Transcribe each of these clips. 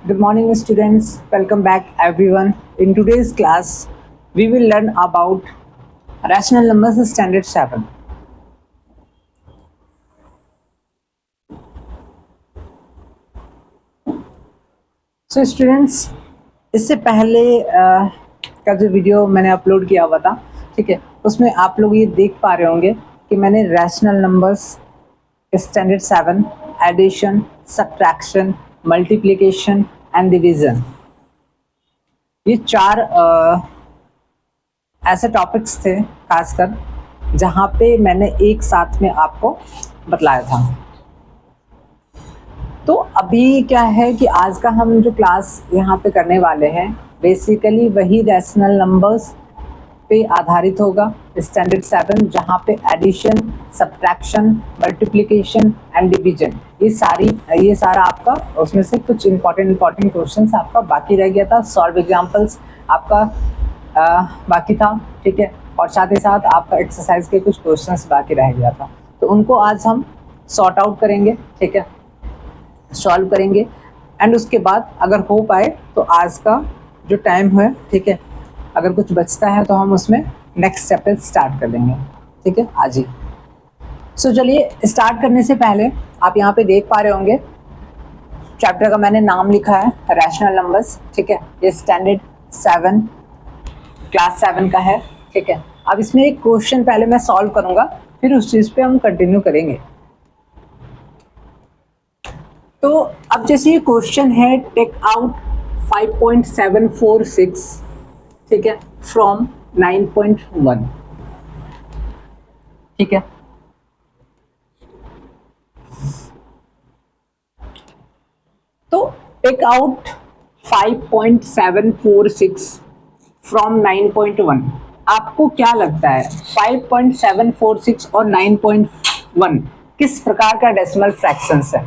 Good morning, students. Welcome back, everyone. In today's class, we will learn about rational numbers standard 7. So, students, इससे पहले का जो video मैंने upload किया हुआ था, ठीक है, उसमें आप लोग ये देख पा रहे होंगे कि मैंने rational numbers standard 7, addition, subtraction, multiplication and division, ये चार ऐसे टॉपिक्स थे खासकर जहाँ पे मैंने एक साथ में आपको बतलाया था। तो अभी क्या है कि आज का हम जो क्लास यहाँ पे करने वाले हैं बेसिकली वही रैशनल नंबर्स पे आधारित होगा, स्टैंडर्ड 7, जहाँ पे addition, subtraction, multiplication and division, ये सारा आपका उसमें से कुछ इंपॉर्टेंट क्वेश्चंस आपका बाकी रह गया था, सॉल्व एग्जांपल्स आपका बाकी था, ठीक है, और साथ ही साथ आपका एक्सरसाइज के कुछ क्वेश्चंस बाकी रह गया था, तो उनको आज हम सॉर्ट आउट करेंगे, ठीक है, सॉल्व करेंगे एंड उसके बाद अगर हो पाए तो आज का जो टाइम है, ठीक है, अगर कुछ बचता है तो हम उसमें नेक्स्ट चैप्टर स्टार्ट कर देंगे, ठीक है, आज ही। सो चलिए स्टार्ट करने से पहले आप यहाँ पे देख पा रहे होंगे चैप्टर का मैंने नाम लिखा है रैशनल नंबर्स, ठीक है, ये स्टैंडर्ड 7 क्लास 7 का है, ठीक है। अब इसमें एक क्वेश्चन पहले मैं सॉल्व करूंगा, फिर उस चीज पे हम कंटिन्यू करेंगे। तो अब जैसे ये क्वेश्चन है, टेक आउट 5.746, ठीक है, फ्रॉम 9.1, ठीक है। तो टेक आउट 5.746 फ्रॉम 9.1, आपको क्या लगता है 5.746 और 9.1 किस प्रकार का डेसिमल फ्रैक्शंस है?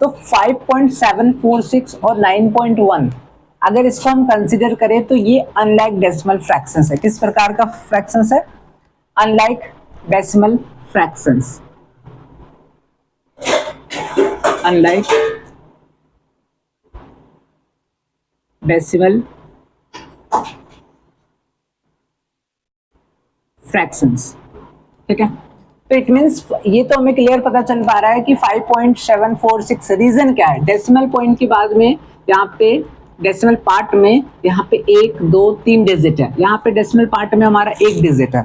तो 5.746 और 9.1 अगर इसको हम कंसीडर करें तो ये अनलाइक डेसिमल फ्रैक्शंस है। किस प्रकार का फ्रैक्शंस है? Unlike decimal fractions, unlike decimal fractions, ठीक है। तो इट मीन्स ये तो हमें क्लियर पता चल पा रहा है कि 5.746 रीजन क्या है। डेसिमल पॉइंट के बाद में यहाँ पे डेसिमल पार्ट में यहाँ पे 1 2 3 डिजिट है, यहाँ पे डेसिमल पार्ट में हमारा 1 डिजिट है,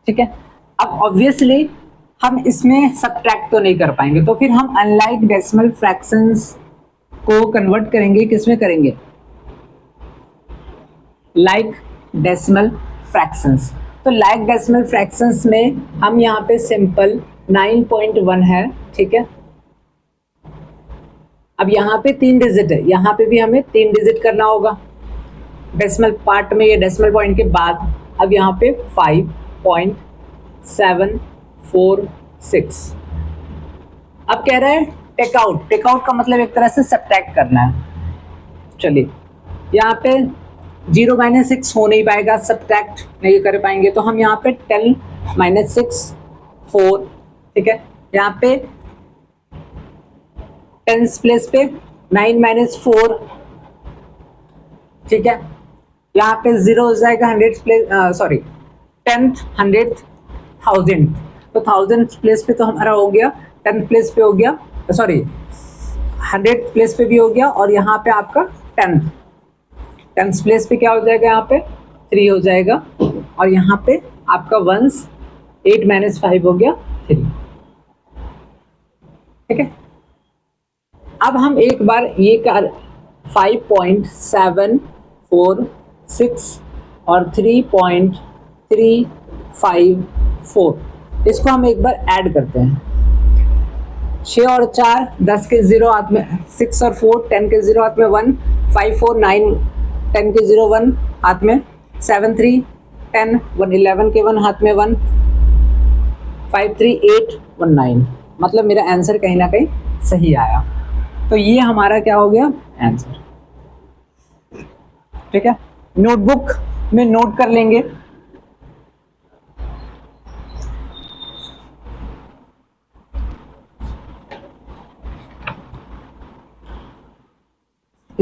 ठीक है। अब ऑब्वियसली हम इसमें सब्ट्रैक्ट तो नहीं कर पाएंगे, तो फिर हम अनलाइक डेसिमल फ्रैक्शंस को कन्वर्ट करेंगे, किसमें करेंगे? Like decimal fractions. तो लाइक डेसिमल फ्रैक्शंस में हम यहाँ पे सिंपल 9.1 है, ठीक है। अब यहाँ पे 3 डिजिट है, यहाँ पे भी हमें 3 डिजिट करना होगा डेसिमल पार्ट में, ये डेसिमल पॉइंट के बाद। अब यहाँ पे 5.746। अब कह रहा है टेक आउट। टेक आउट का मतलब एक तरह से सब्ट्रैक्ट करना है। चलिए यहाँ पे 0 - 6 हो नहीं पाएगा, सब्ट्रैक्ट नहीं कर पाएंगे, तो हम यहाँ पे 10 - 6 4, ठीक है। यहाँ पे 10th प्लेस पे 9 - 4, ठीक है। यहाँ पे 0 हो जाएगा 100th place, sorry 10th 100th 1000, तो 1000th प्लेस पे तो हमारा हो गया, 10th प्लेस पे हो गया, सॉरी 100th प्लेस पे भी हो गया, और यहाँ पे आपका 10th प्लेस पे क्या हो जाएगा? यहाँ पे 3 हो जाएगा, और यहाँ पे आपका 1s 8 - 5 हो गया 3, ठीक है। अब हम एक बार ये कर 5.746 और 3.354, इसको हम एक बार ऐड करते हैं। 6 और 4 10 के 0 हाथ में, 6 और 4 10 के 0 हाथ में 1, 5 4 9 10 के 0 1 हाथ में, 7 3 10 1 11 के 1 हाथ में 1, 5 3 8 1 9, मतलब मेरा आंसर कहीं ना कहीं सही आया। तो ये हमारा क्या हो गया? आंसर, ठीक है। नोटबुक में नोट कर लेंगे।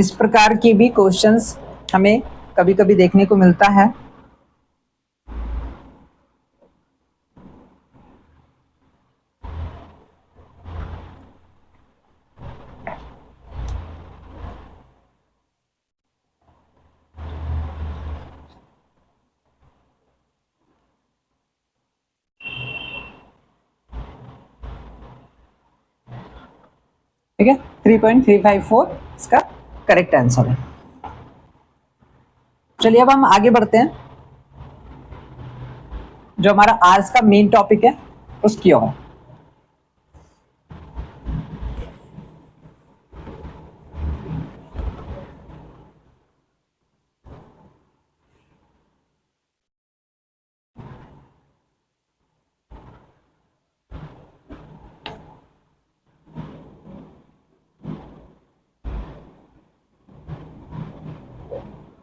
इस प्रकार की भी क्वेश्चंस हमें कभी कभी देखने को मिलता है। ठीक है, 3.354 इसका करेक्ट आंसर है। चलिए अब हम आगे बढ़ते हैं, जो हमारा आज का मेन टॉपिक है उसकी ओर।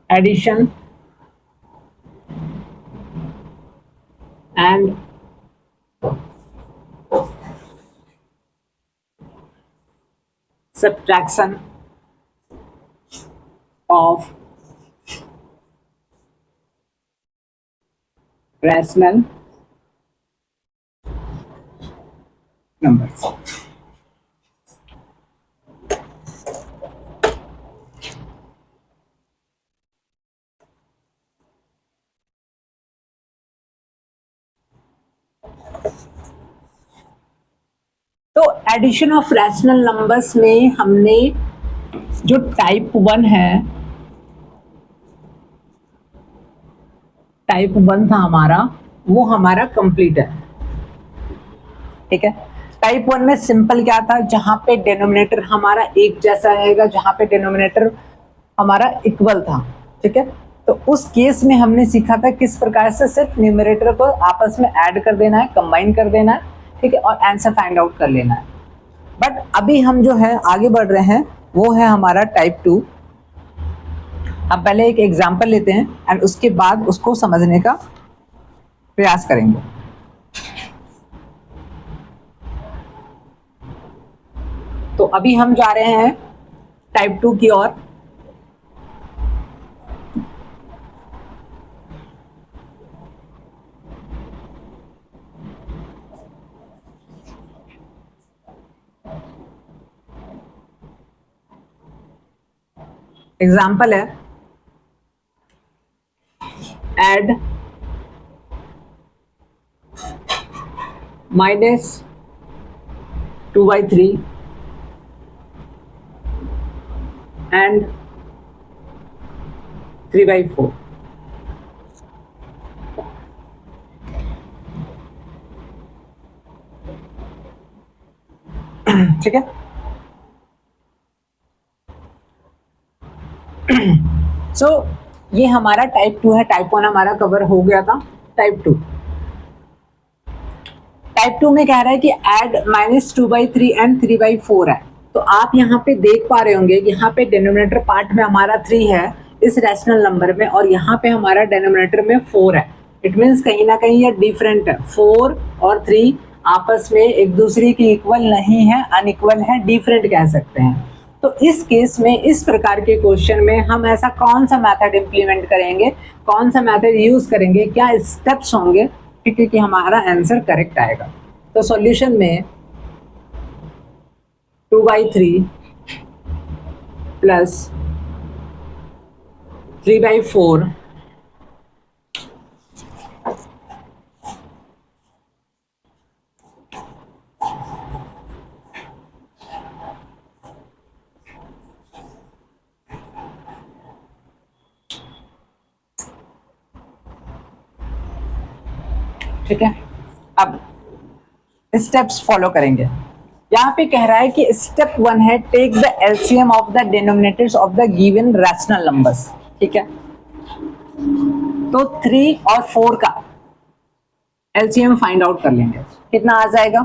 Addition and subtraction of rational numbers। तो एडिशन ऑफ रैशनल नंबर्स में हमने जो टाइप 1 है, टाइप 1 था हमारा, वो हमारा कंप्लीट है। ठीक है, टाइप 1 में सिंपल क्या था, जहां पे डिनोमिनेटर हमारा एक जैसा रहेगा, जहां पे डिनोमिनेटर हमारा इक्वल था। ठीक है, तो उस केस में हमने सीखा था किस प्रकार से सिर्फ न्यूमरेटर को आपस में ऐड कर देना है, कंबाइन कर देना है। ठीक है, और आंसर फाइंड आउट कर लेना है। बट अभी हम जो है आगे बढ़ रहे हैं, वो है हमारा टाइप 2। अब पहले एक एग्जांपल लेते हैं एंड उसके बाद उसको समझने का प्रयास करेंगे। तो अभी हम जा रहे हैं टाइप 2 की ओर। एग्जाम्पल है एड -2/3 and 3/4। ठीक है, सो ये हमारा टाइप 2 है। टाइप 1 हमारा कवर हो गया था। टाइप 2 में कह रहा है कि ऐड -2/3 एंड 3/4 है। तो आप यहाँ पे देख पा रहे होंगे, यहाँ पे डिनोमिनेटर पार्ट में हमारा 3 है इस रैशनल नंबर में, और यहाँ पे हमारा डिनोमिनेटर में 4 है। इट मीन्स कहीं ना कहीं ये डिफरेंट है। 4 और 3 आपस में एक दूसरे की इक्वल नहीं है, अनइक्वल है, डिफरेंट कह सकते हैं। तो इस केस में, इस प्रकार के क्वेश्चन में हम ऐसा कौन सा मेथड इंप्लीमेंट करेंगे, कौन सा मेथड यूज करेंगे, क्या स्टेप्स होंगे, ठीक है, कि हमारा आंसर करेक्ट आएगा। तो सॉल्यूशन में 2/3 प्लस 3/4 ठीक है। अब स्टेप्स फॉलो करेंगे। यहाँ पे कह रहा है कि स्टेप 1 है take the LCM of the denominators of the given rational numbers. ठीक है, तो 3 और 4 का एलसीएम फाइंड आउट कर लेंगे। कितना आ जाएगा?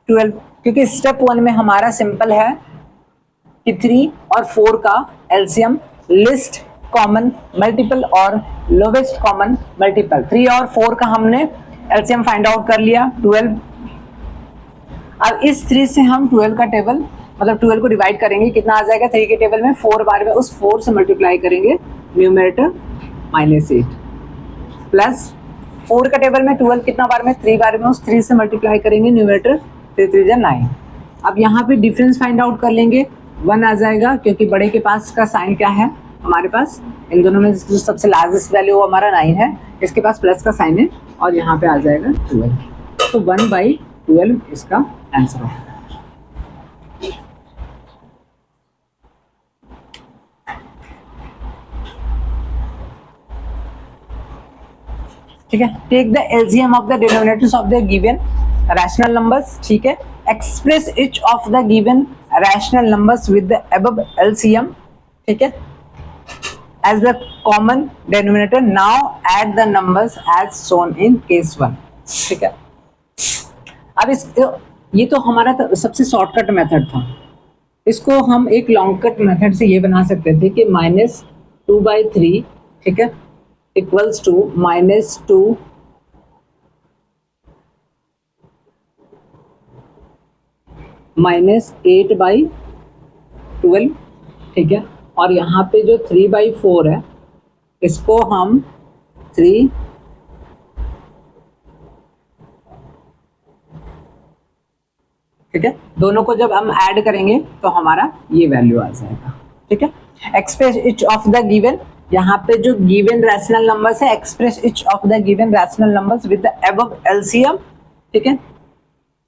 12, क्योंकि स्टेप 1 में हमारा सिंपल है कि 3 और 4 का एलसीएम लिस्ट कॉमन मल्टीपल और लोवेस्ट कॉमन मल्टीपल। 3 और 4 का हमने एलसीएम फाइंड आउट कर लिया 12। अब इस 3 से हम 12 का टेबल मतलब 12 को डिवाइड करेंगे, कितना आ जाएगा 3 के टेबल में 4 बार में, उस 4 से मल्टीप्लाई करेंगे न्यूमरेटर -8 प्लस 4 का टेबल में 12 कितना बार में 3 बार में, उस 3 से मल्टीप्लाई करेंगे न्यूमरेटर 3 3 9। अब यहाँ पे डिफरेंस फाइंड आउट कर लेंगे, 1 आ जाएगा क्योंकि बड़े के पास का साइन क्या है हमारे पास, इन दोनों में जो सबसे लार्जेस्ट वैल्यू हमारा 9 है, इसके पास प्लस का साइन है और यहाँ पे आ जाएगा 12, तो 1/12 इसका आंसर है। ठीक है, take the LCM of the denominators of the given rational numbers. ठीक है, express each of the given rational numbers with the above LCM. ठीक है, as the common denominator, now add the numbers as shown in case 1। ठीक है, अब ये तो हमारा सबसे शॉर्टकट मेथड था, इसको हम एक लॉन्ग कट मेथड से ये बना सकते थे कि -2/3, ठीक है, इक्वल्स टू -2 -8/12। ठीक है, और यहाँ पे जो 3/4 है इसको हम 3 ठीक है, दोनों को जब हम ऐड करेंगे तो हमारा ये वैल्यू आ जाएगा। ठीक है, express each of the given, यहाँ पे जो गिवन रैशनल नंबर्स है, express each of the given rational numbers with the above LCM. ठीक है,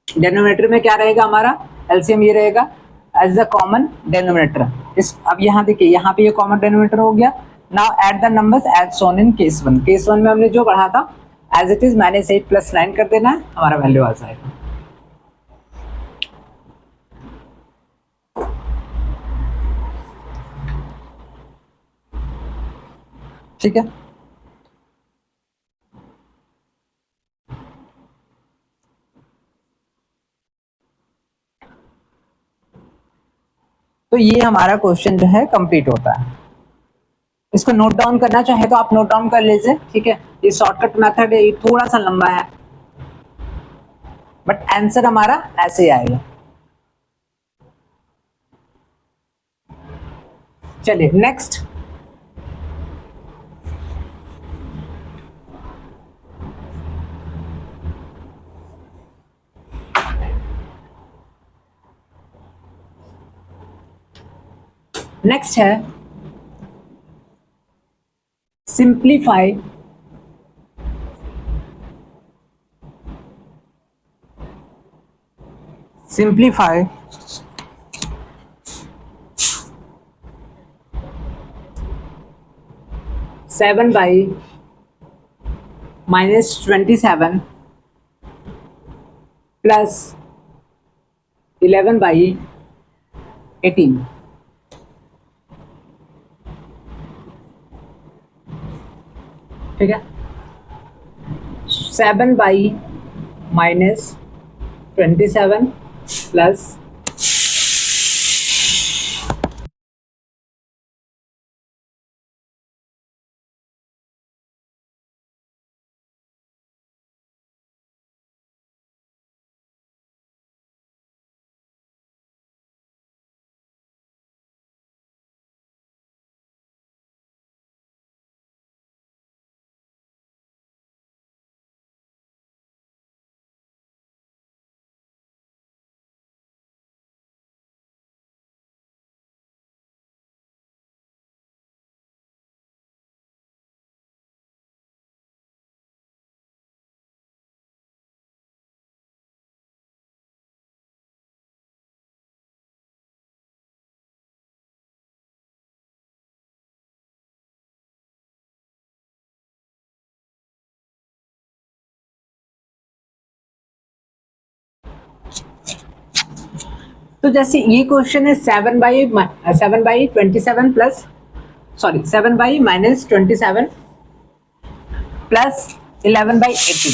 डिनोमिनेटर में क्या रहेगा हमारा, एलसीएम ये रहेगा एज द कॉमन डिनोमिनेटर। इस अब यहाँ देखिए, यहाँ पे ये कॉमन डिनोमिनेटर हो गया। Now add the numbers as shown in case 1। Case 1 में हमने जो पढ़ा था एज इट इज -8 + 9 कर देना है, हमारा वैल्यू आ जाएगा। ठीक है, तो ये हमारा क्वेश्चन जो है कंप्लीट होता है। इसको नोट डाउन करना चाहे तो आप नोट डाउन कर लीजिए। ठीक है, ये शॉर्टकट मेथड है, ये थोड़ा सा लंबा है बट आंसर हमारा ऐसे ही आएगा। चलिए नेक्स्ट, नेक्स्ट है सिंप्लीफाई सिंप्लीफाई 7/-27 प्लस 11/18। ठीक है, 7/-27 प्लस तो जैसे ये क्वेश्चन है 7/27 प्लस 7/-27 प्लस 11/18।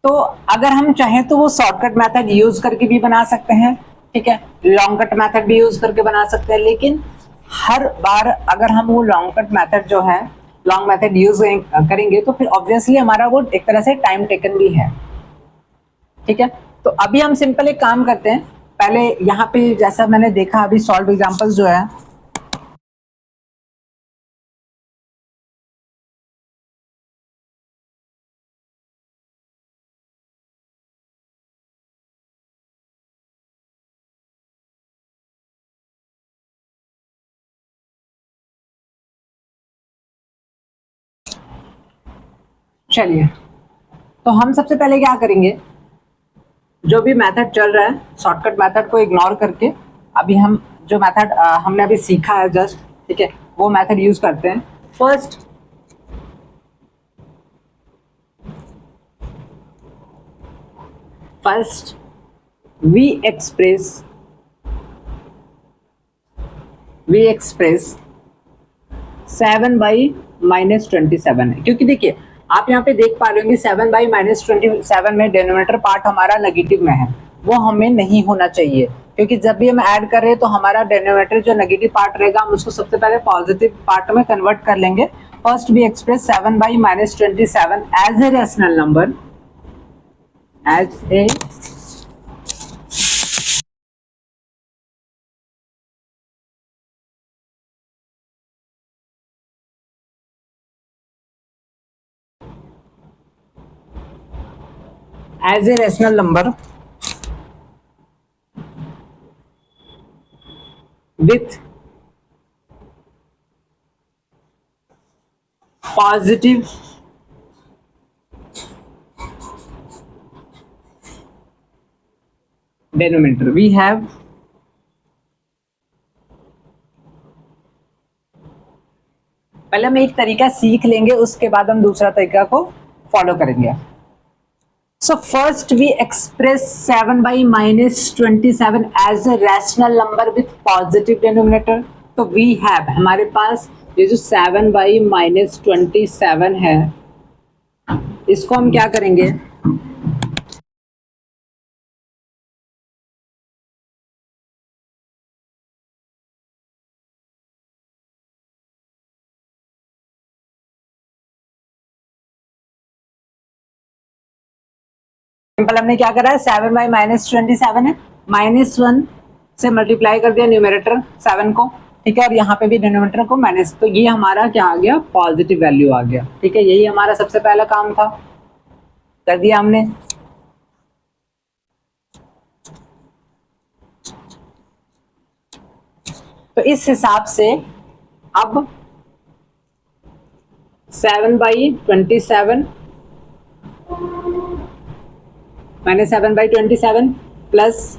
तो अगर हम चाहें तो वो शॉर्टकट मेथड यूज करके भी बना सकते हैं। ठीक है, लॉन्ग कट मेथड भी यूज करके बना सकते हैं, लेकिन हर बार अगर हम वो लॉन्ग कट मेथड जो है लॉन्ग मेथड यूज करेंगे तो फिर ऑब्वियसली हमारा वो एक तरह से टाइम टेकन भी है। ठीक है, तो अभी हम सिंपल एक काम करते हैं, पहले यहाँ पे जैसा मैंने देखा अभी सॉल्व एग्जांपल्स जो है, चलिए तो हम सबसे पहले क्या करेंगे, जो भी मेथड चल रहा है शॉर्टकट मेथड को इग्नोर करके अभी हम जो मेथड हमने अभी सीखा है जस्ट, ठीक है, वो मेथड यूज करते हैं। फर्स्ट वी एक्सप्रेस 7/-27 है, क्योंकि देखिए आप यहाँ पे देख पा रहे होंगे 7/-27 में डिनोमिनेटर पार्ट हमारा नेगेटिव में है, वो हमें नहीं होना चाहिए, क्योंकि जब भी हम ऐड कर रहे हैं तो हमारा डिनोमिनेटर जो नेगेटिव पार्ट रहेगा हम उसको सबसे पहले पॉजिटिव पार्ट में कन्वर्ट कर लेंगे। First we express 7/-27 as a rational number, as a rational number with positive denominator. We have पहले हम एक तरीका सीख लेंगे, उसके बाद हम दूसरा तरीका को फॉलो करेंगे। So first we express 7/-27 as a rational number with positive denominator. तो we have हमारे पास ये जो 7/-27 है, इसको हम क्या करेंगे, सिंपल हमने क्या करा है, 7/-27 है, -1 से मल्टीप्लाई कर दिया न्यूमरेटर 7 को, ठीक है, और यहाँ पे भी डिनोमिनेटर को माइनस, तो ये हमारा क्या आ गया, पॉजिटिव वैल्यू आ गया। ठीक है, यही हमारा सबसे पहला काम था, कर दिया हमने। तो इस हिसाब से अब 7/27 -7/27 प्लस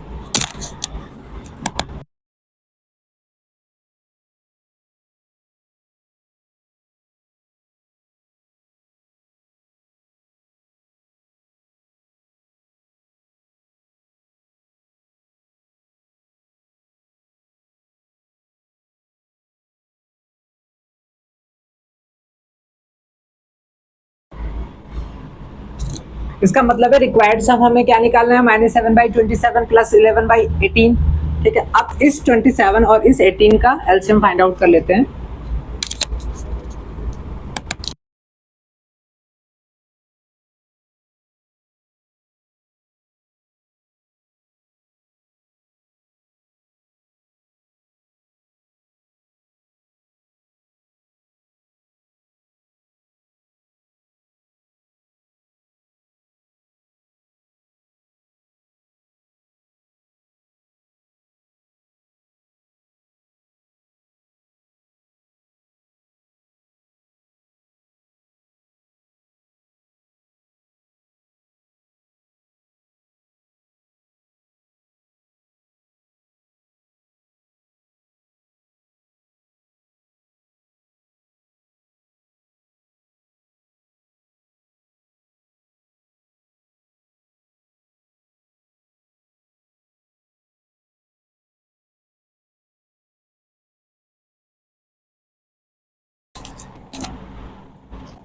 इसका मतलब है रिक्वायर्ड सम हमें क्या निकालना है, -7/27 प्लस 11/18। ठीक है, अब इस 27 और इस 18 का एलसीएम फाइंड आउट कर लेते हैं।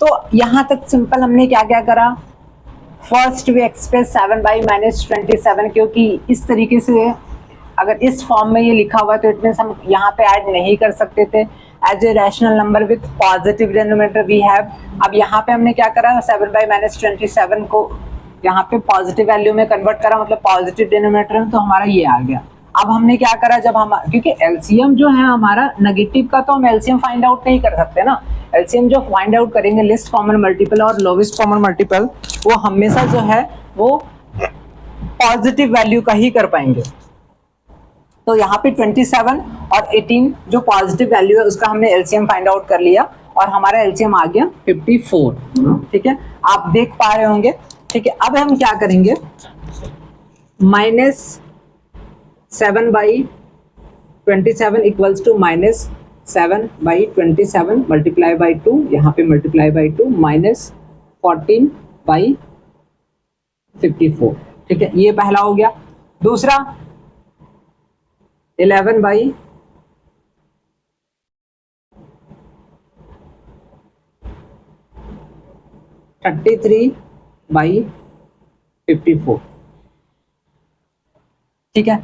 तो यहां तक सिंपल हमने क्या क्या करा, फर्स्ट वी एक्सप्रेस 7/-27, क्योंकि इस तरीके से अगर इस फॉर्म में ये लिखा हुआ तो इट मींस हम यहाँ पे ऐड नहीं कर सकते थे, as a rational number with positive denominator we have. अब यहाँ पे हमने क्या करा, 7/-27 को यहाँ पे पॉजिटिव वैल्यू में कन्वर्ट करा, मतलब पॉजिटिव डिनोमिनेटर में, तो हमारा ये आ गया। अब हमने क्या करा, जब हम, क्योंकि एलसीएम जो है हमारा नेगेटिव का, तो हम एलसीएम फाइंड आउट नहीं कर सकते ना। एलसीएम जो फाइंड आउट करेंगे, लिस्ट कॉमन मल्टीपल और लोवेस्ट कॉमन मल्टीपल, वो हमेशा जो है वो पॉजिटिव वैल्यू का ही कर पाएंगे। तो यहाँ पे 27 और 18 जो पॉजिटिव वैल्यू है उसका हमने एलसीएम फाइंड आउट कर लिया और हमारा एलसीएम आ गया 54। ठीक है, आप देख पा रहे होंगे। ठीक है, अब हम क्या करेंगे, -7/27 इक्वल्स टू -7/27 मल्टीप्लाई बाई 2, यहाँ पे मल्टीप्लाई बाई 2, -14/54। ठीक है, ये पहला हो गया। दूसरा 11/33/54। ठीक है,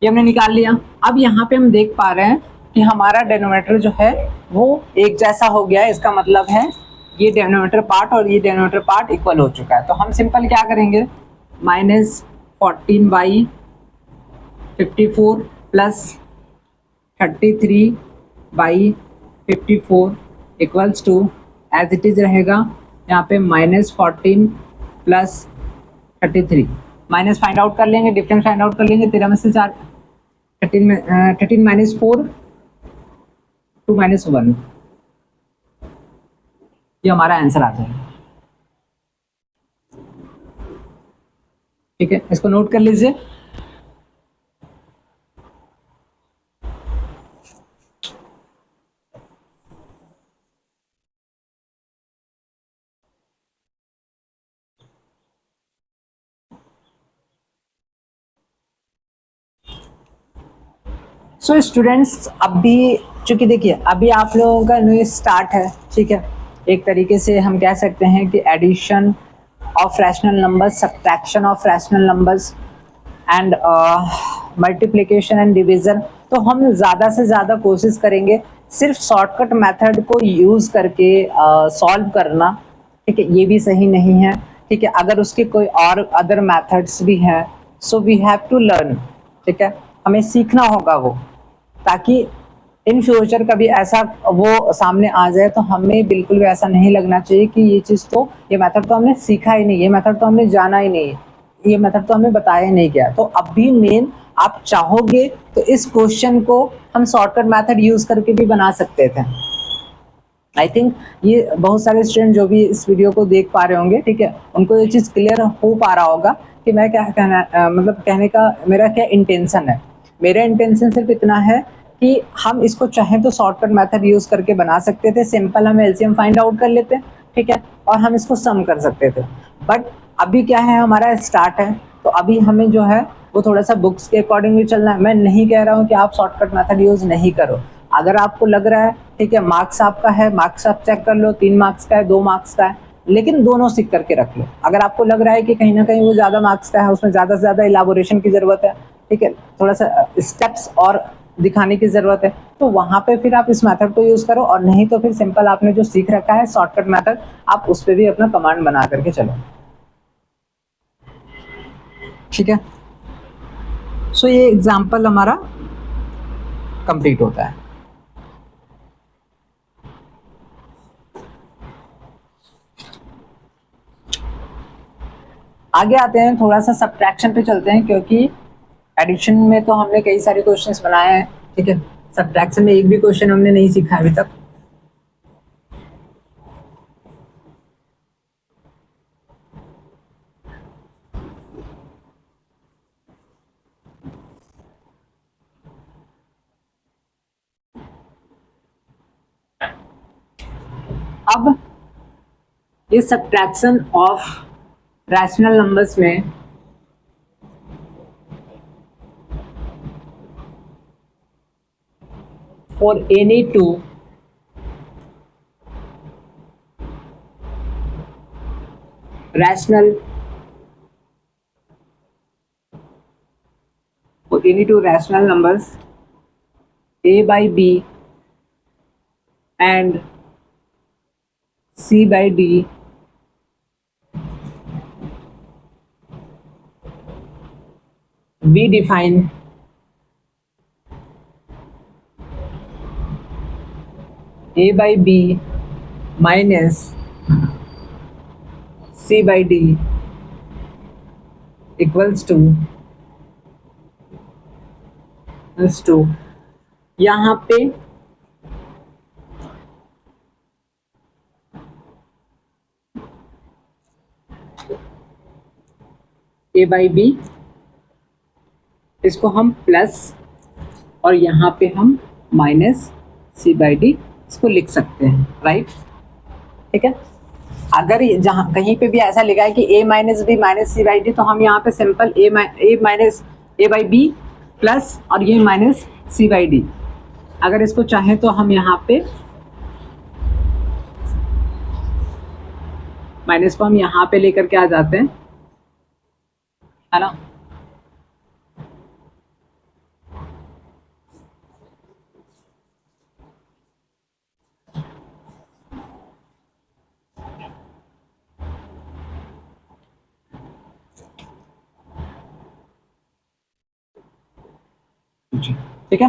ये हमने निकाल लिया। अब यहाँ पे हम देख पा रहे हैं कि हमारा डिनोमिनेटर जो है वो एक जैसा हो गया है। इसका मतलब है ये डिनोमिनेटर पार्ट और ये डिनोमिनेटर पार्ट इक्वल हो चुका है। तो हम सिंपल क्या करेंगे, -14/54 plus 33/54 equals to, as it is रहेगा यहाँ पे -14 प्लस 33, माइनस फाइंड आउट कर लेंगे, डिफरेंस फाइंड आउट कर लेंगे। 13 में से 4, 13 माइनस 4, 2 माइनस 1, ये हमारा आंसर आ जाएगा। ठीक है, इसको नोट कर लीजिए। सो स्टूडेंट्स, अभी चूंकि देखिए अभी आप लोगों का न्यू स्टार्ट है। ठीक है, एक तरीके से हम कह सकते हैं कि addition of rational numbers, subtraction of rational numbers and multiplication and division. तो हम ज़्यादा से ज़्यादा कोशिश करेंगे सिर्फ शॉर्टकट मेथड को यूज़ करके सॉल्व करना। ठीक है, ये भी सही नहीं है। ठीक है, अगर उसके कोई और अदर मेथड्स भी हैं, so we have to learn. ठीक है, हमें सीखना होगा वो, ताकि इन फ्यूचर कभी ऐसा वो सामने आ जाए तो हमें बिल्कुल भी ऐसा नहीं लगना चाहिए कि ये चीज़ तो, ये मेथड तो हमने सीखा ही नहीं, ये मेथड तो हमने जाना ही नहीं, ये मेथड तो हमें बताया ही नहीं गया। तो अब भी मेन, आप चाहोगे तो इस क्वेश्चन को हम शॉर्टकट मेथड यूज करके भी बना सकते थे। आई थिंक ये बहुत सारे स्टूडेंट जो भी इस वीडियो को देख पा रहे होंगे, ठीक है, उनको ये चीज़ क्लियर हो पा रहा होगा कि मैं क्या कहना, मतलब कहने का मेरा क्या इंटेंशन है। मेरा इंटेंशन सिर्फ इतना है कि हम इसको चाहें तो शॉर्टकट मेथड यूज करके बना सकते थे। सिंपल हम एलसीएम फाइंड आउट कर लेते, ठीक है, और हम इसको सम कर सकते थे। बट अभी क्या है, हमारा स्टार्ट है, तो अभी हमें जो है वो थोड़ा सा बुक्स के अकॉर्डिंग भी चलना है। मैं नहीं कह रहा हूँ कि आप शॉर्टकट मेथड यूज नहीं करो। अगर आपको लग रहा है, ठीक है, मार्क्स आपका है, मार्क्स आप चेक कर लो, 3 मार्क्स का है, 2 मार्क्स का है, लेकिन दोनों सीख करके रख लो। अगर आपको लग रहा है कि कहीं ना कहीं वो ज़्यादा मार्क्स का है, उसमें ज़्यादा से ज़्यादा इलाबोरेशन की ज़रूरत है, ठीक है, थोड़ा सा स्टेप्स और दिखाने की ज़रूरत है, तो वहाँ पे फिर आप इस मेथड को यूज़ करो। और नहीं तो फिर सिंपल आपने जो सीख रखा है शॉर्टकट मेथड, आप उस पर भी अपना कमांड बना करके चलो। ठीक है, सो ये एग्जाम्पल हमारा कंप्लीट होता है। आगे आते हैं, थोड़ा सा सब्ट्रैक्शन पे चलते हैं, क्योंकि एडिशन में तो हमने कई सारे क्वेश्चंस बनाए हैं। ठीक है, सब्ट्रैक्शन में एक भी क्वेश्चन हमने नहीं सीखा अभी तक। अब इस सब्ट्रैक्शन ऑफ रैशनल नंबर्स में for any two rational numbers a by b and C by D we define A by B minus C by D equals to is to यहाँ पे A by B इसको हम plus और यहाँ पे हम minus C by D इसको लिख सकते हैं, राइट। ठीक है, अगर जहाँ कहीं पे भी ऐसा लिखा है कि A minus B minus C by D, तो हम यहाँ पे simple A minus A by B plus और ये माइनस सी बाई डी, अगर इसको चाहें तो हम यहाँ पे माइनस को हम यहाँ पे लेकर के आ जाते हैं, है ना। ठीक है,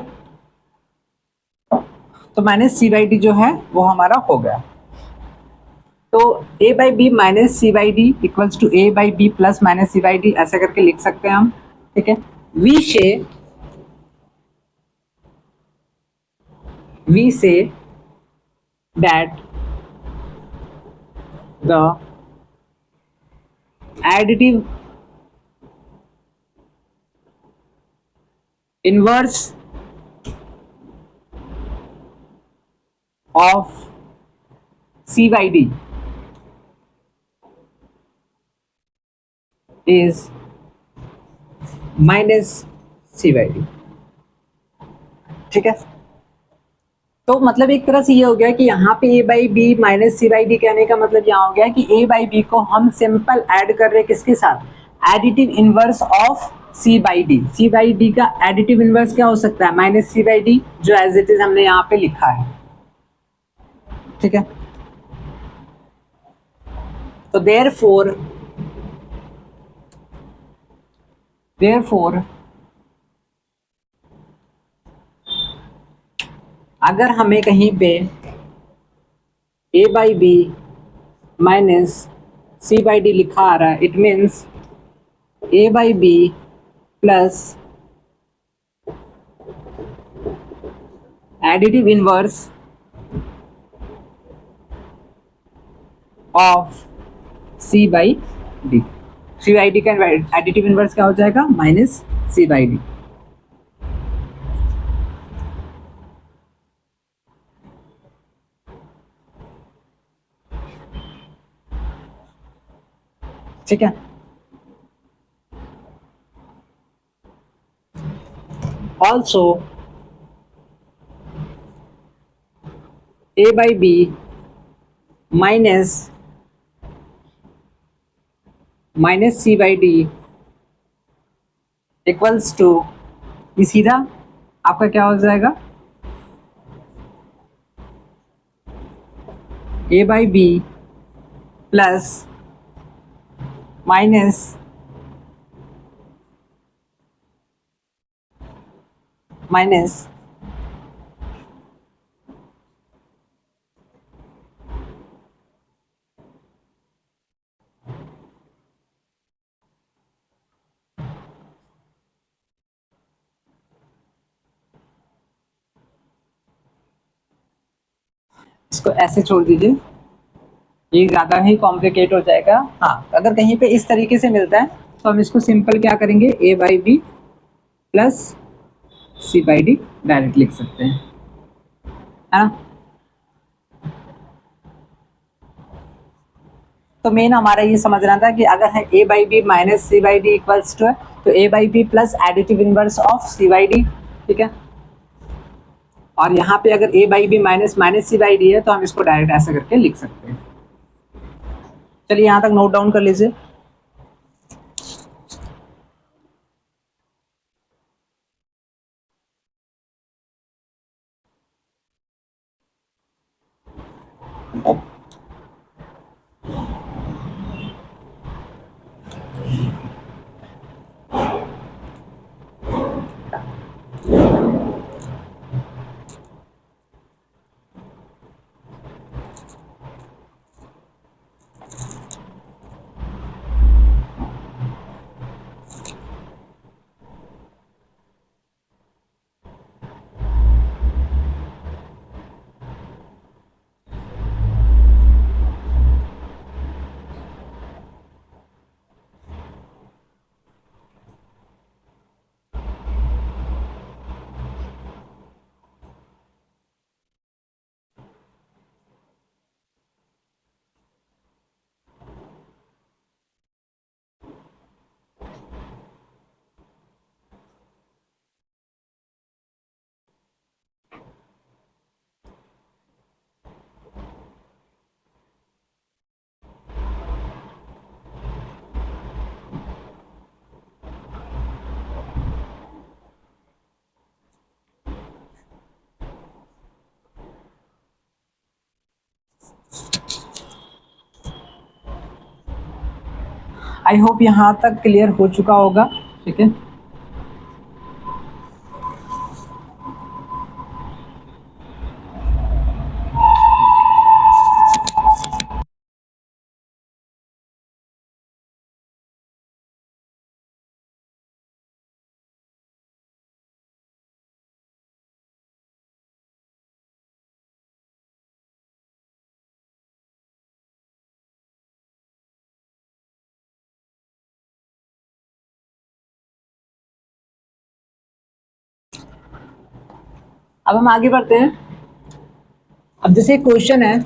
तो माइनस सी बाई डी जो है वो हमारा हो गया। तो a by B minus C by D equals to a by B plus minus C by D, ऐसा करके लिख सकते हैं हम। ठीक है, we say that the additive inverse of C by D is minus C by D। ठीक है, तो मतलब एक तरह से ये हो गया कि यहाँ पे a by B minus C by D कहने का मतलब यहाँ हो गया कि a बाई बी को हम सिंपल ऐड कर रहे हैं किसके साथ, additive inverse of c by D. c by D का एडिटिव इनवर्स क्या हो सकता है, माइनस सी बाई डी, जो एज इट इज हमने यहाँ पे लिखा है। ठीक है, तो therefore अगर हमें कहीं पे a by B minus C by D लिखा आ रहा है, it means a by B plus additive inverse of c by D. C by D का एडिटिव इनवर्स क्या हो जाएगा, माइनस सी बाई डी। ठीक है, also a by B minus C by D equals to, ये सीधा आपका क्या हो जाएगा, a by B plus minus इसको ऐसे छोड़ दीजिए, ये ज़्यादा ही कॉम्प्लिकेट हो जाएगा। हाँ, अगर कहीं पे इस तरीके से मिलता है तो हम इसको सिंपल क्या करेंगे, a by B plus C by D direct लिख सकते हैं, है ना। तो मेन हमारा ये समझना था कि अगर है a by B minus C by D equals to है, तो a by B plus additive inverse of C by D. ठीक है, और यहाँ पे अगर a by B minus C by D है तो हम इसको डायरेक्ट ऐसे करके लिख सकते हैं। चलिए यहाँ तक नोट डाउन कर लीजिए। आई होप यहाँ तक क्लियर हो चुका होगा। ठीक है, अब हम आगे बढ़ते हैं। अब जैसे क्वेश्चन है,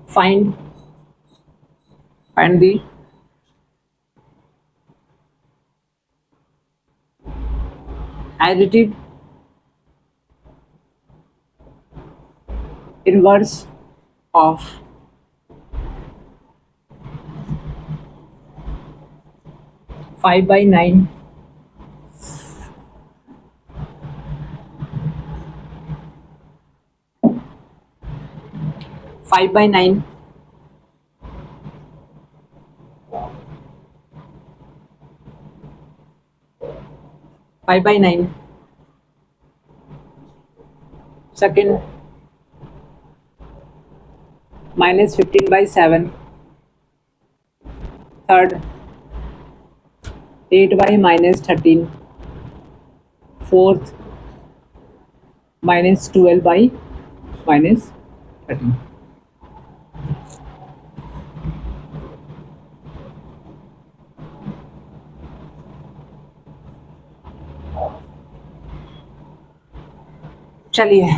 find the additive inverse of 5/9 5/9 5/9 second -15/7 third 8/-13 fourth -12/-13। चलिए,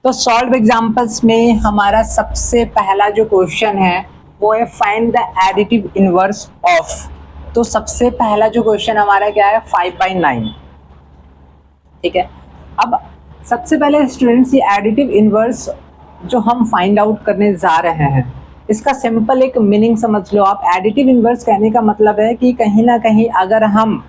तो सॉल्व एग्जांपल्स में हमारा सबसे पहला जो क्वेश्चन है वो है find the additive inverse of. तो सबसे पहला जो क्वेश्चन हमारा क्या है, 5/9। ठीक है, अब सबसे पहले स्टूडेंट्स ये एडिटिव इनवर्स जो हम फाइंड आउट करने जा रहे हैं, इसका सिंपल एक मीनिंग समझ लो आप। एडिटिव इनवर्स कहने का मतलब है कि कहीं ना कहीं अगर हम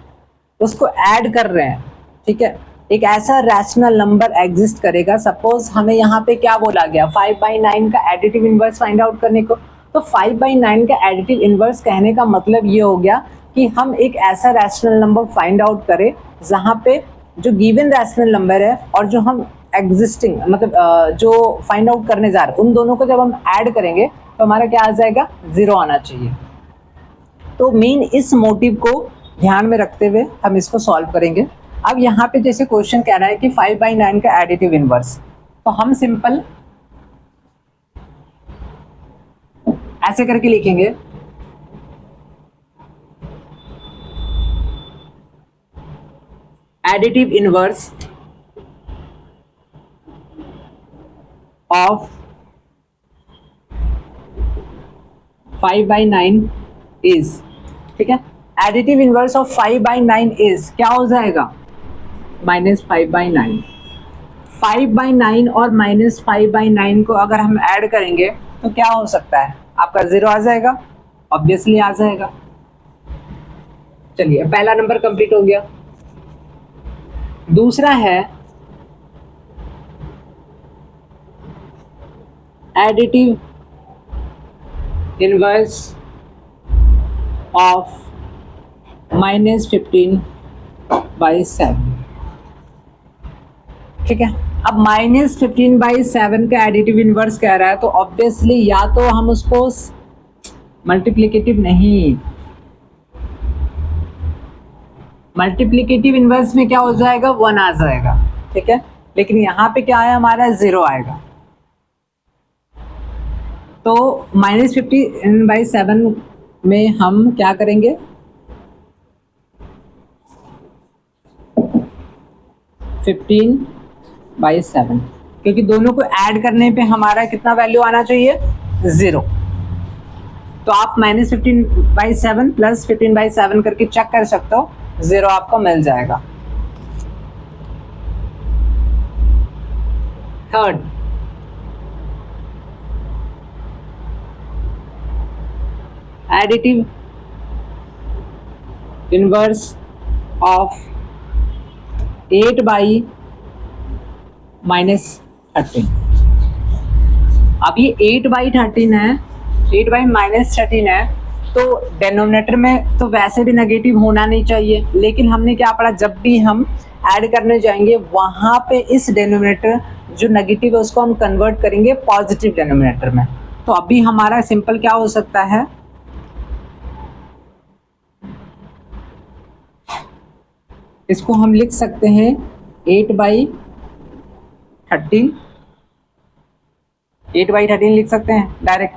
उसको ऐड कर रहे हैं, ठीक है, एक ऐसा रैशनल नंबर एग्जिस्ट करेगा। सपोज हमें यहाँ पे क्या बोला गया, 5/9 का एडिटिव इनवर्स फाइंड आउट करने को। तो 5/9 का एडिटिव इनवर्स कहने का मतलब ये हो गया कि हम एक ऐसा रैशनल नंबर फाइंड आउट करें जहाँ पे जो गिवन रैशनल नंबर है और जो हम एग्जिस्टिंग मतलब जो फाइंड आउट करने जा रहे हैं, उन दोनों को जब हम ऐड करेंगे तो हमारा क्या आ जाएगा, 0 आना चाहिए। तो मेन इस मोटिव को ध्यान में रखते हुए हम इसको सॉल्व करेंगे। अब यहाँ पे जैसे क्वेश्चन कह रहा है कि 5/9 का एडिटिव इनवर्स, तो हम सिंपल ऐसे करके लिखेंगे, एडिटिव इनवर्स ऑफ 5/9 इज, ठीक है, एडिटिव इनवर्स ऑफ 5/9 इज क्या हो जाएगा, -5/9। 5/9 और -5/9 को अगर हम ऐड करेंगे तो क्या हो सकता है, आपका 0 आ जाएगा, ऑब्वियसली आ जाएगा। चलिए, पहला नंबर कंप्लीट हो गया। दूसरा है एडिटिव इनवर्स ऑफ -15/7। ठीक है, अब -15/7 का एडिटिव इनवर्स कह रहा है तो ऑब्वियसली या तो हम उसको मल्टीप्लिकेटिव नहीं, मल्टीप्लिकेटिव इनवर्स में क्या हो जाएगा, 1 आ जाएगा। ठीक है, लेकिन यहाँ पे क्या है हमारा 0 आएगा। तो -15/7 में हम क्या करेंगे, 15/7, क्योंकि दोनों को ऐड करने पे हमारा कितना वैल्यू आना चाहिए, 0। तो आप -15/7 प्लस 15/7 करके चेक कर सकते हो, 0 आपको मिल जाएगा। Third, additive inverse of 8/-13। अब ये 8/13 है, 8/-13 है, तो डेनोमिनेटर में तो वैसे भी नेगेटिव होना नहीं चाहिए, लेकिन हमने क्या पढ़ा, जब भी हम ऐड करने जाएंगे वहां पे इस डेनोमिनेटर जो नेगेटिव है उसको हम कन्वर्ट करेंगे पॉजिटिव डेनोमिनेटर में। तो अभी हमारा सिंपल क्या हो सकता है, इसको हम लिख सकते हैं 8/13, 8/13 लिख सकते हैं डायरेक्ट,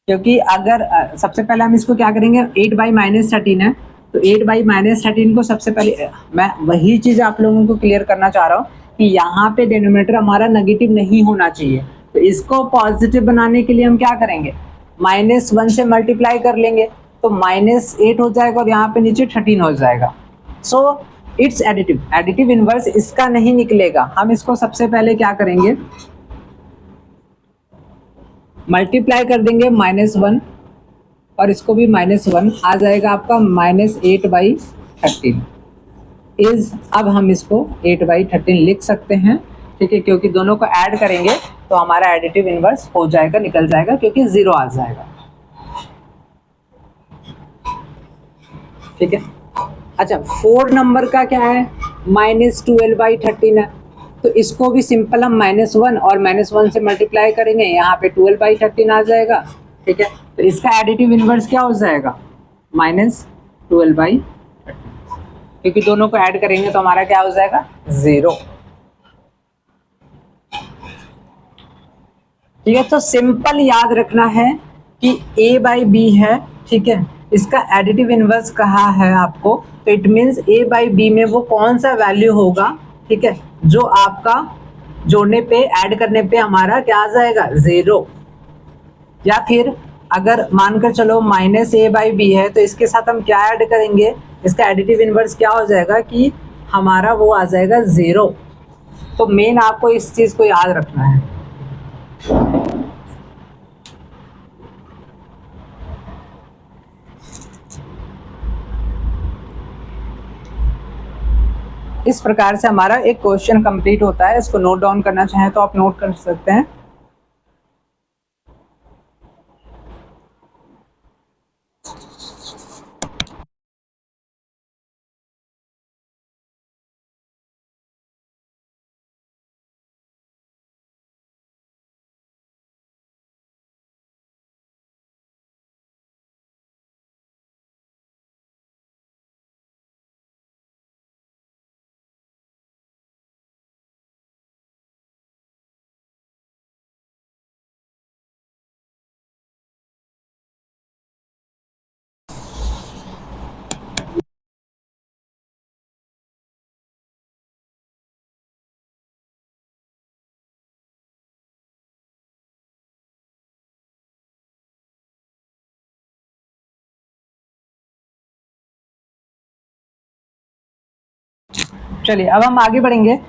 क्योंकि अगर सबसे पहले हम इसको क्या करेंगे, 8/-13 है, तो 8/-13 को सबसे पहले मैं वही चीज़ आप लोगों को क्लियर करना चाह रहा हूँ कि यहाँ पे डिनोमिनेटर हमारा नेगेटिव नहीं होना चाहिए। तो इसको पॉजिटिव बनाने के लिए हम क्या करेंगे, -1 से मल्टीप्लाई कर लेंगे, तो -8 हो जाएगा और यहाँ पे नीचे 13 हो जाएगा। So it's additive, additive inverse इसका नहीं निकलेगा। हम इसको सबसे पहले क्या करेंगे, मल्टीप्लाई कर देंगे -1 और इसको भी -1 आ जाएगा आपका -8/13 इज, अब हम इसको 8/13 लिख सकते हैं। ठीक है, क्योंकि दोनों को ऐड करेंगे तो हमारा एडिटिव इनवर्स हो जाएगा, निकल जाएगा, क्योंकि 0 आ जाएगा। ठीक है, अच्छा 4 नंबर का क्या है, -12/13 है, तो इसको भी सिंपल हम -1 और -1 से मल्टीप्लाई करेंगे, यहाँ पे 12/13 आ जाएगा। ठीक है, तो इसका एडिटिव इनवर्स क्या हो जाएगा, -12/13, क्योंकि दोनों को ऐड करेंगे तो हमारा क्या हो जाएगा, 0। ठीक है, तो सिंपल याद रखना है कि a/b है। ठीक है, इसका एडिटिव इनवर्स कहा है आपको, तो इट मीन्स a/b में वो कौन सा वैल्यू होगा, ठीक है, जो आपका जोड़ने पे, ऐड करने पे हमारा क्या आ जाएगा, 0। या फिर अगर मानकर चलो -a/b है, तो इसके साथ हम क्या ऐड करेंगे, इसका एडिटिव इनवर्स क्या हो जाएगा कि हमारा वो आ जाएगा 0। तो मेन आपको इस चीज को याद रखना है। इस प्रकार से हमारा एक क्वेश्चन कंप्लीट होता है। इसको नोट डाउन करना चाहें तो आप नोट कर सकते हैं। चलिए अब हम आगे बढ़ेंगे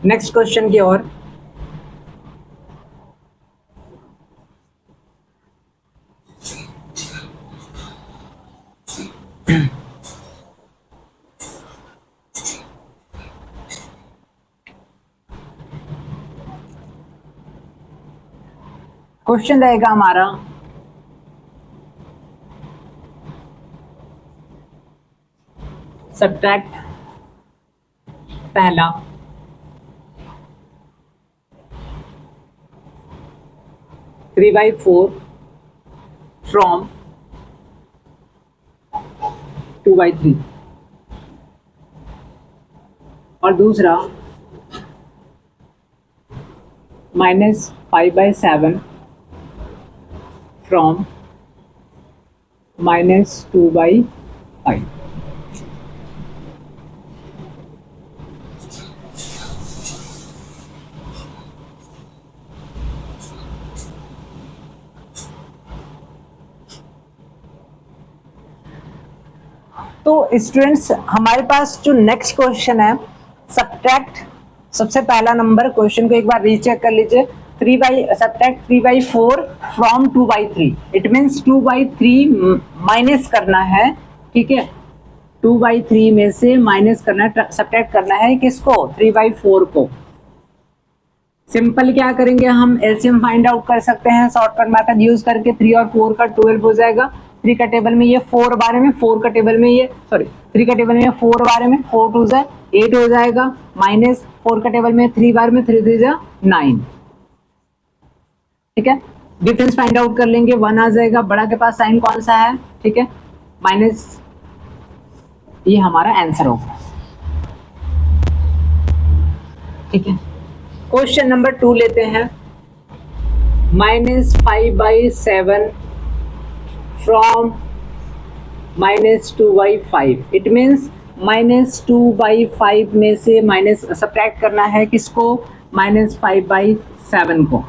नेक्स्ट क्वेश्चन की ओर। क्वेश्चन रहेगा हमारा सब्ट्रैक्ट पहला 3/4 फ्रॉम 2/3 और दूसरा -5/7 फ्रॉम -2/5। तो स्टूडेंट्स हमारे पास जो नेक्स्ट क्वेश्चन है सब्ट्रैक्ट, सबसे पहला नंबर क्वेश्चन को एक बार रीचेक कर लीजिए। Subtract 3/4 from 2/3, it means 2/3 minus करना है, ठीक है। 2/3 में से माइनस करना है, सब्ट्रैक्ट करना है किसको, 3/4 को। सिंपल क्या करेंगे हम, एलसीएम फाइंड आउट कर सकते हैं शॉर्टकट मेथड यूज करके। 3 और 4 का 12 हो जाएगा। 3 का टेबल में ये 4 बारे में, 4 का टेबल में ये 3 का टेबल में 4 बारे में 4 2 जा 8 हो जाएगा, माइनस 4 का टेबल में 3 बार में 3 3 जा 9, ठीक है। डिफरेंस फाइंड आउट कर लेंगे, 1 आ जाएगा। बड़ा के पास साइन कौन सा है, ठीक है, माइनस, ये हमारा आंसर होगा, ठीक है। क्वेश्चन नंबर 2 लेते हैं। -5/7 फ्रॉम -2/5, इट मीन्स -2/5 में से माइनस सब्ट्रैक्ट करना है किसको, -5/7 को।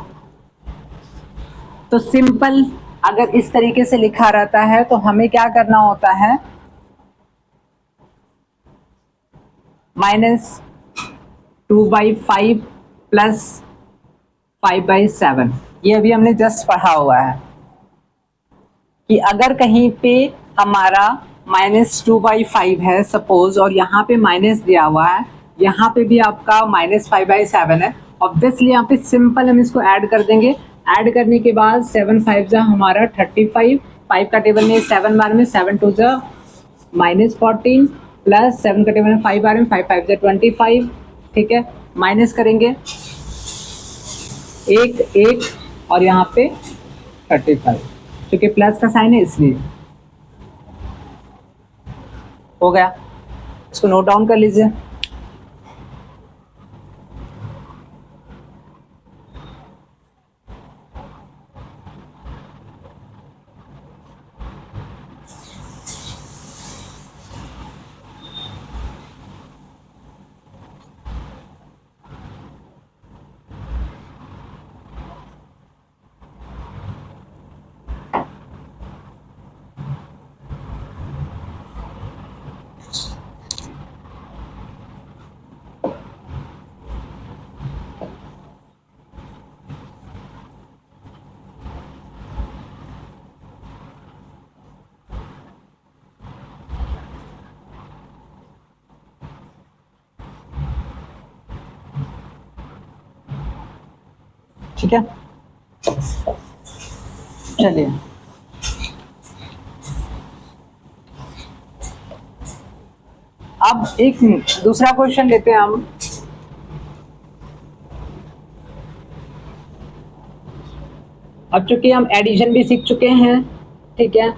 तो सिंपल अगर इस तरीके से लिखा रहता है तो हमें क्या करना होता है, -2/5 प्लस 5/7, ये अभी हमने जस्ट पढ़ा हुआ है कि अगर कहीं पे हमारा -2/5 है सपोज, और यहाँ पे माइनस दिया हुआ है, यहाँ पे भी आपका -5/7 है, ऑब्वियसली यहाँ पे सिंपल हम इसको ऐड कर देंगे। ऐड करने के बाद 7 5 जा हमारा 35, 5 का टेबल में 7 बार में 7 2 जा -14 प्लस 7 का टेबल में 5 बार में 5 5 जा 25, ठीक है। माइनस करेंगे 1 1 और यहाँ पे 35, क्योंकि प्लस का साइन है इसलिए हो गया। इसको नोट डाउन कर लीजिए। ठीक है, चलिए अब एक दूसरा क्वेश्चन लेते हैं हम। अब चूंकि हम एडिशन भी सीख चुके हैं, ठीक है,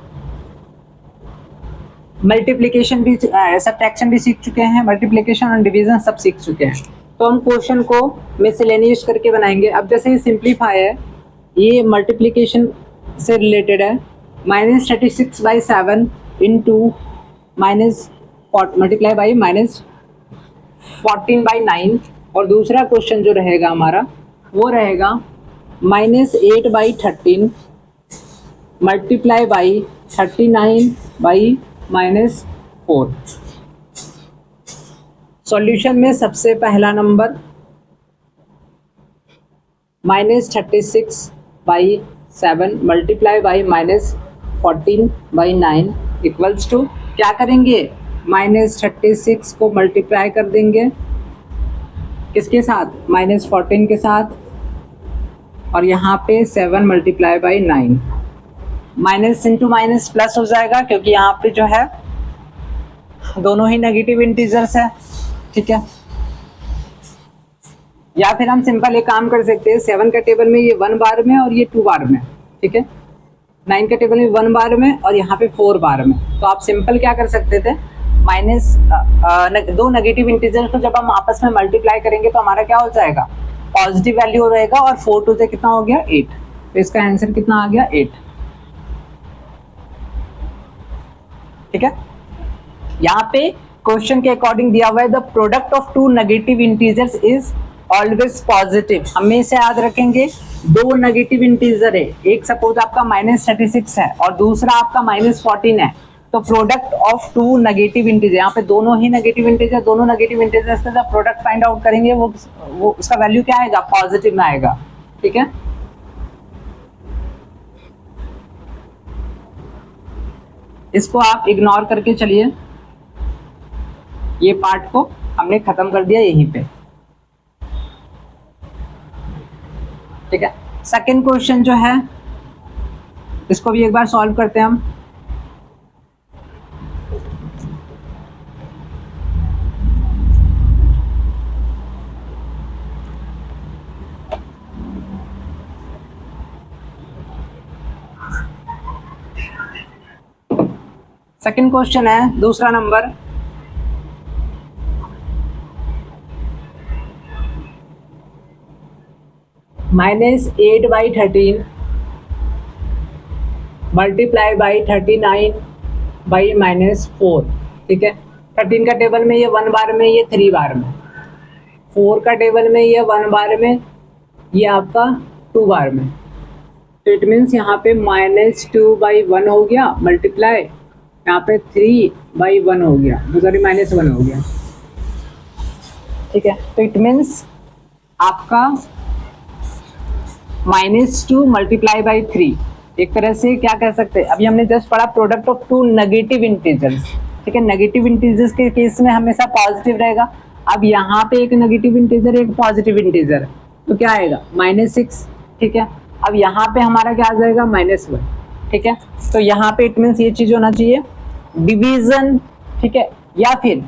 मल्टीप्लिकेशन भी, सब्ट्रैक्शन भी सीख चुके हैं, मल्टीप्लिकेशन और डिवीजन सब सीख चुके हैं, तो हम क्वेश्चन को मिसलेनियस करके बनाएंगे। अब जैसे ये सिंप्लीफाई है, ये मल्टीप्लिकेशन से रिलेटेड है, -36/7 इंटू मल्टीप्लाई बाई -14/9, और दूसरा क्वेश्चन जो रहेगा हमारा वो रहेगा -8/13 मल्टीप्लाई बाई 39/-4। सॉल्यूशन में सबसे पहला number -36/7 multiply by -14/9 equals to क्या करेंगे, -36 को मल्टीप्लाई कर देंगे किसके साथ, -14 के साथ, और यहाँ पे 7 multiply by 9, minus into minus plus हो जाएगा क्योंकि यहाँ पे जो है दोनों ही नेगेटिव इंटीजर्स है, ठीक है। या फिर हम सिंपल एक काम कर सकते हैं, 7 का टेबल में ये 1 बार में और ये 2 बार में, ठीक है। 9 का टेबल में 1 बार में और यहाँ पे 4 बार में, तो आप सिंपल क्या कर सकते थे, दो नेगेटिव इंटीजर को जब हम आपस में मल्टीप्लाई करेंगे तो हमारा क्या हो जाएगा, पॉजिटिव वैल्यू रहेगा, और 4 टू से कितना हो गया 8, तो इसका आंसर कितना आ गया 8, ठीक है। यहाँ पे क्वेश्चन के अकॉर्डिंग दिया हुआ है the product of two negative integers is always positive, हमेशा याद रखेंगे दो नेगेटिव इंटीजर है, एक सपोज आपका -36 है और दूसरा आपका -14 है, तो product of two negative integer, यहाँ पे दोनों ही नेगेटिव इंटीजर, दोनों नेगेटिव इंटीजर्स का जब प्रोडक्ट फाइंड आउट करेंगे वो उसका वैल्यू क्या आएगा, पॉजिटिव में आएगा, ठीक है। इसको आप इग्नोर करके चलिए, ये पार्ट को हमने खत्म कर दिया यहीं पे, ठीक है। सेकंड क्वेश्चन जो है इसको भी एक बार सॉल्व करते हैं हम। सेकंड क्वेश्चन है दूसरा नंबर, -8/13 मल्टीप्लाई बाई 39/-4, ठीक है। 13 का टेबल में ये 1 बार में, ये 3 बार में, 4 का टेबल में ये 1 बार में, ये आपका 2 बार में, तो इट मीन्स यहाँ पे -2/1 हो गया मल्टीप्लाई, यहाँ पे 3/1 हो गया, सॉरी -1 हो गया, ठीक है। तो इट मीन्स आपका -2 मल्टीप्लाई बाई 3, एक तरह से क्या कह सकते हैं, अभी हमने जस्ट पढ़ा product of two negative integers, ठीक है। नेगेटिव इंटीजर्स के केस में हमेशा पॉजिटिव रहेगा, अब यहाँ पे एक नेगेटिव इंटीजर एक पॉजिटिव इंटीजर, तो क्या आएगा -6, ठीक है। अब यहाँ पे हमारा क्या आ जाएगा -1, ठीक है। तो यहाँ पे इट मीन्स ये चीज होना चाहिए डिवीजन, ठीक है, या फिर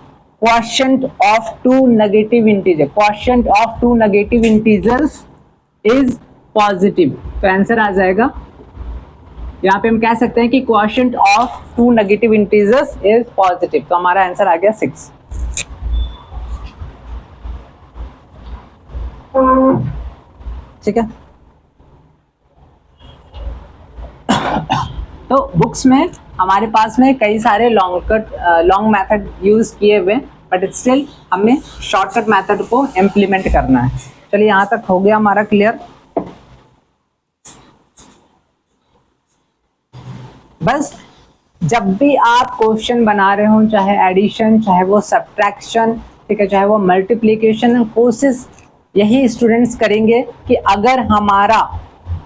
quotient of two negative integer, quotient of two negative integers is positive, तो आंसर आ जाएगा, यहाँ पे हम कह सकते हैं कि quotient of two negative integers is positive, तो हमारा आंसर आ गया 6, ठीक है। तो बुक्स में हमारे पास में कई सारे लॉन्ग मेथड यूज किए हुए, बट स्टिल हमें शॉर्टकट मेथड को इम्प्लीमेंट करना है। चलिए यहाँ तक हो गया हमारा क्लियर। बस जब भी आप क्वेश्चन बना रहे हो, चाहे एडिशन, चाहे वो सब्ट्रैक्शन, ठीक है, चाहे वो मल्टीप्लिकेशन, कोशिश यही स्टूडेंट्स करेंगे कि अगर हमारा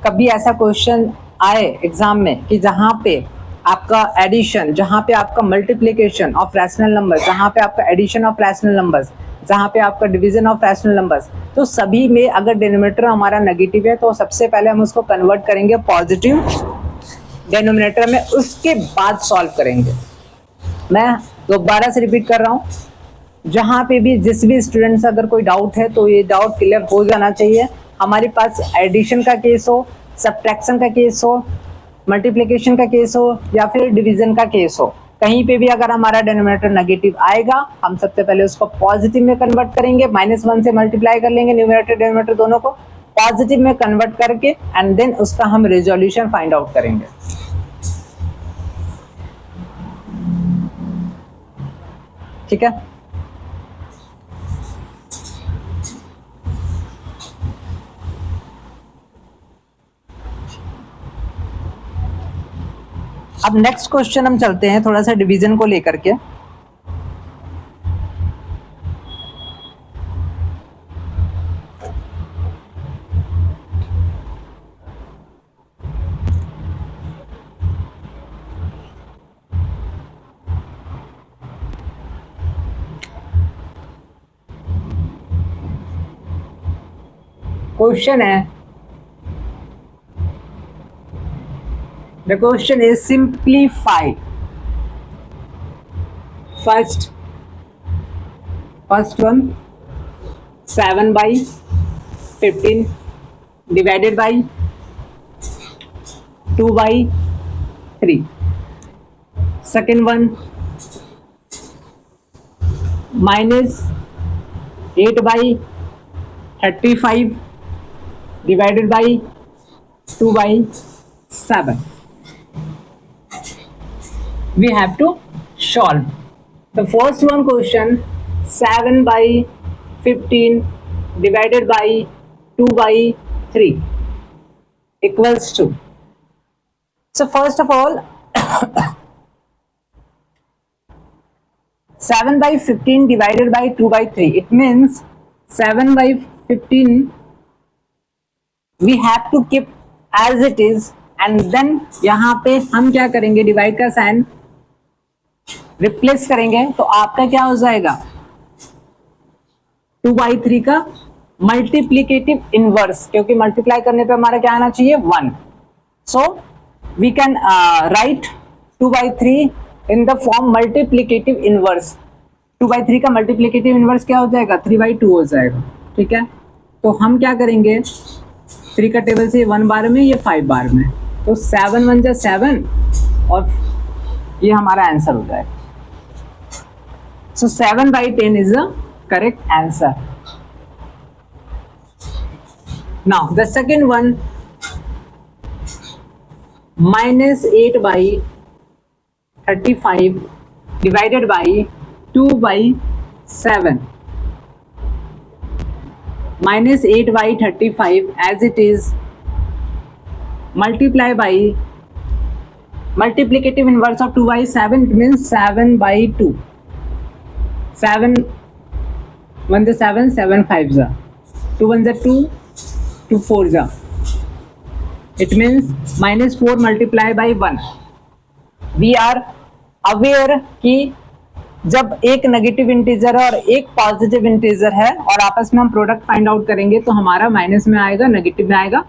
कभी ऐसा क्वेश्चन आए एग्जाम में कि जहाँ पे आपका एडिशन, जहाँ पे आपका मल्टीप्लिकेशन ऑफ रैशनल नंबर्स, जहाँ पे आपका एडिशन ऑफ रैशनल नंबर्स, जहाँ पे आपका डिवीजन ऑफ रैशनल नंबर्स, तो सभी में अगर डिनोमिनेटर हमारा नेगेटिव है तो सबसे पहले हम उसको कन्वर्ट करेंगे पॉजिटिव डिनोमिनेटर में, उसके बाद सॉल्व करेंगे। मैं दोबारा से रिपीट कर रहा हूँ, जहाँ पे भी जिस भी स्टूडेंट से अगर कोई डाउट है तो ये डाउट क्लियर हो जाना चाहिए। हमारे पास एडिशन का केस हो, सब्ट्रैक्शन का केस हो, मल्टीप्लिकेशन का केस हो, या फिर डिवीजन का केस हो, कहीं पे भी अगर हमारा डिनोमिनेटर नेगेटिव आएगा, हम सबसे पहले उसको पॉजिटिव में कन्वर्ट करेंगे, -1 से मल्टीप्लाई कर लेंगे न्यूमरेटर डिनोमिनेटर दोनों को, पॉजिटिव में कन्वर्ट करके एंड देन उसका हम रेजोल्यूशन फाइंड आउट करेंगे। ठीक है, अब नेक्स्ट क्वेश्चन हम चलते हैं थोड़ा सा डिवीजन को लेकर के। क्वेश्चन है, the question is simplify first one 7/15 divided by 2/3. Second one -8/35 divided by 2/7. We have to solve. The first one question 7/15 divided by 2/3 equals to. So first of all 7/15 divided by 2/3, it means 7/15 we have to keep as it is, and then यहाँ पे हम क्या करेंगे, divide का sign replace करेंगे, तो आपका क्या हो जाएगा 2/3 का मल्टीप्लीकेटिव इनवर्स, क्योंकि मल्टीप्लाई करने पे हमारा क्या आना चाहिए 1. So we can write 2/3 in the form multiplicative inverse. 2/3 का मल्टीप्लीकेटिव इनवर्स क्या हो जाएगा 3/2 हो जाएगा. ठीक है, तो हम क्या करेंगे 3 का टेबल से 1 बार में, ये 5 बार में, तो 7 1 जा 7 और ये हमारा आंसर हो जाएगा. सो 7/10 is the correct answer. Now the second one -8/35 divided by 2/7. -8/35 as it is multiply by multiplicative inverse of 2/7, it means 7/2. 7 1 जा 7 7 5 जा 2 1 जा 2 2 4 जा, it means -4 multiply by 1. We are aware कि जब एक नेगेटिव इंटीजर और एक पॉजिटिव इंटीजर है और आपस में हम प्रोडक्ट फाइंड आउट करेंगे तो हमारा माइनस में आएगा, नेगेटिव में आएगा,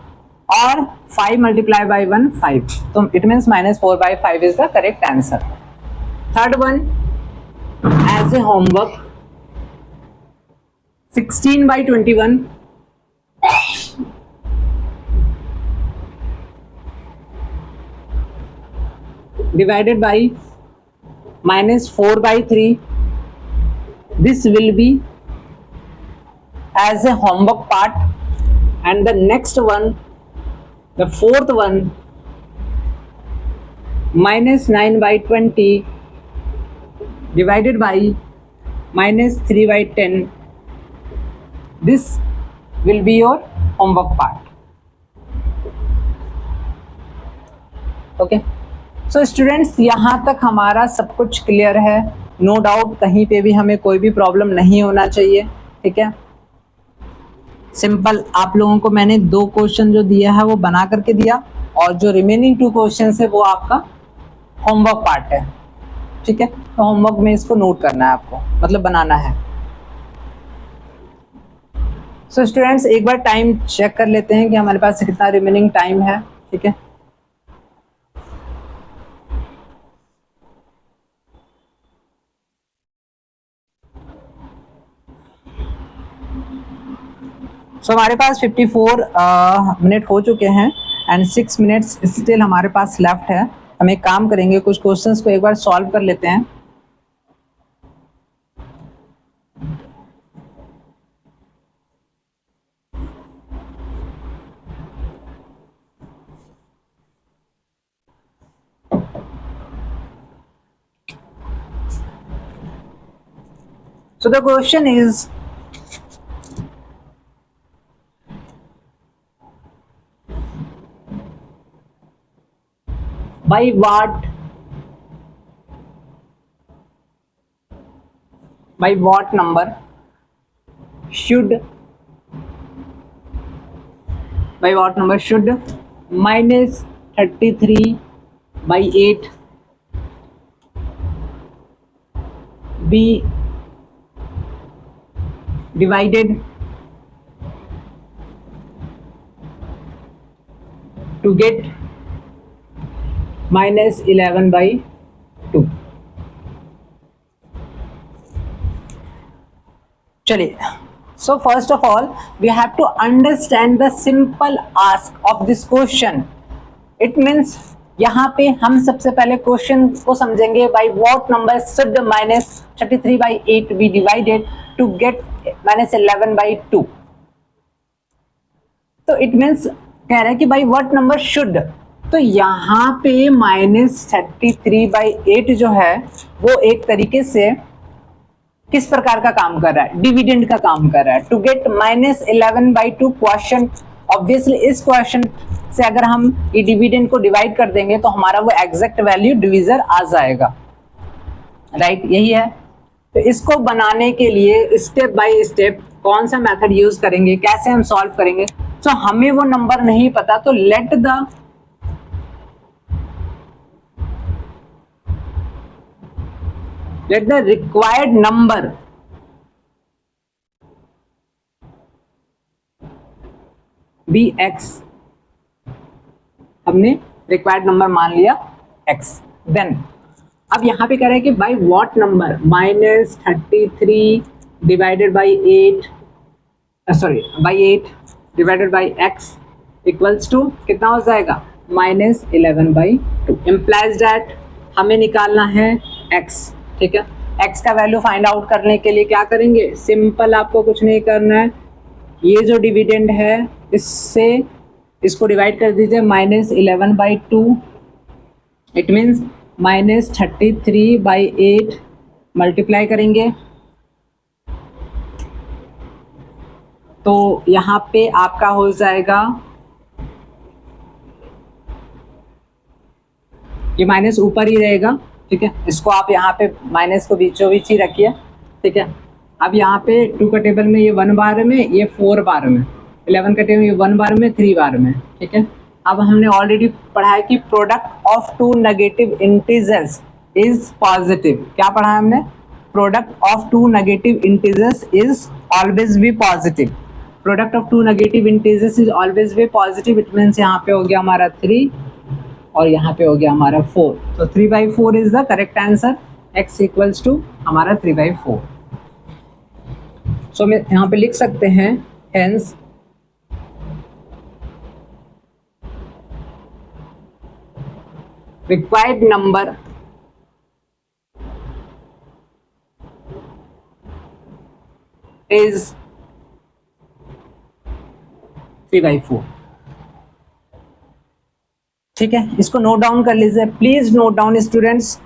और 5 multiply by 1 5, तो it means -4/5 is the correct answer. Third one as a homework 16/21 divided by -4/3. This will be as a homework part. And the next one, the fourth one, -9/20 divided by -3/10. This will be your homework part. Okay. So students, यहाँ तक हमारा सब कुछ clear है. No doubt कहीं पे भी हमें कोई भी प्रॉब्लम नहीं होना चाहिए. ठीक है, सिंपल आप लोगों को मैंने 2 क्वेश्चन जो दिया है वो बना करके दिया, और जो रिमेनिंग 2 क्वेश्चन है वो आपका होमवर्क पार्ट है. ठीक है, तो होमवर्क में इसको नोट करना है आपको, मतलब बनाना है. सो स्टूडेंट्स, एक बार टाइम चेक कर लेते हैं कि हमारे पास कितना रिमेनिंग टाइम है. ठीक है, सो हमारे पास 54 मिनट हो चुके हैं एंड 6 मिनट्स स्टिल हमारे पास लेफ्ट है. हम एक काम करेंगे, कुछ क्वेश्चंस को एक बार सॉल्व कर लेते हैं. So the question is, by what number should -33/8 be divided to get -11/2. चलिए, so first of all we have to understand the simple ask of this question. It means यहाँ पे हम सबसे पहले क्वेश्चन को समझेंगे by what number should -33/8 be divided to get -11/2. तो it means कह रहा है कि भाई व्हाट नंबर शुड, तो यहाँ पे -33/8 जो है वो एक तरीके से किस प्रकार का काम कर रहा है, डिविडेंड का काम कर रहा है. टू गेट -11/2 क्वेश्चन, ऑब्वियसली इस क्वेश्चन से अगर हम ये डिविडेंड को डिवाइड कर देंगे तो हमारा वो एग्जैक्ट वैल्यू डिविजर आ जाएगा, राइट यही है. तो इसको बनाने के लिए स्टेप बाय स्टेप कौन सा मेथड यूज करेंगे, कैसे हम सॉल्व करेंगे. तो हमें वो नंबर नहीं पता, तो let the required number be x. हमने रिक्वायर्ड नंबर मान लिया x. देन अब यहां पे कह रहे हैं कि by what number -33 divided by 8 divided by x equals to कितना हो जाएगा -11/2. इम्प्लाइज दैट हमें निकालना है x. ठीक है, x का वैल्यू फाइंड आउट करने के लिए क्या करेंगे, सिंपल, आपको कुछ नहीं करना है. ये जो डिविडेंड है इससे इसको डिवाइड कर दीजिए -11/2. इट मीन्स -33/8 मल्टीप्लाई करेंगे तो यहाँ पे आपका हो जाएगा, ये माइनस ऊपर ही रहेगा. ठीक है, इसको आप यहाँ पे माइनस को बीचों बीच ही रखिए. ठीक है, अब यहाँ पे 2 का टेबल में ये 1 बार में, ये 4 बार में, 11 का टेबल में 1 बार में, 3 बार में. ठीक है, अब हमने ऑलरेडी पढ़ा है कि product of 2 negative integers is positive. क्या पढ़ा है हमने, product of 2 negative integers is always be positive. Product of 2 negative integers is always be positive. It means यहाँ पे हो गया हमारा 3 और यहाँ पे हो गया हमारा 4. तो 3/4 is the correct answer. x equals to हमारा 3/4. सो मैं यहाँ पे लिख सकते हैं हेंस रिक्वायर्ड नंबर इज 3/4. ठीक है, इसको नोट डाउन कर लीजिए, please note down students.